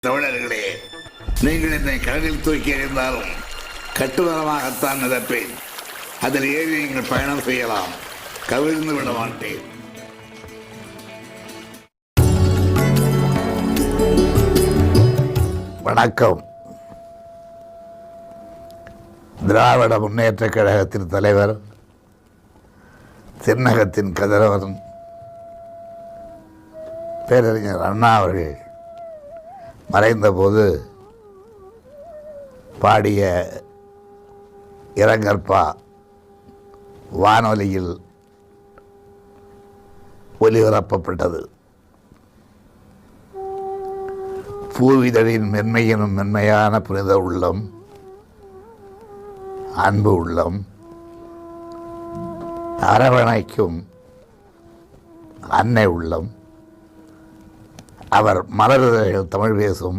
தமிழர்களே, நீங்கள் என்னை கடலில் தூக்கி எறிந்தாலும் கட்டுமரமாகத்தான் மிதப்பேன். அதில் ஏறி நீங்கள் பயணம் செய்யலாம். கவிழ்ந்து விட மாட்டேன். வணக்கம். திராவிட முன்னேற்றக் கழகத்தின் தலைவர், தென்னகத்தின் கதிரவன் பேரறிஞர் அண்ணா அவர்கள் மறைந்தபோது பாடிய இரங்கற்பா வானொலியில் ஒலிபரப்பப்பட்டது. பூவிதழின் மென்மையினும் மென்மையான புனித உள்ளம், அன்பு உள்ளம், அரவணைக்கும் அன்னை உள்ளம், அவர் மலர்தழில் தமிழ் பேசும்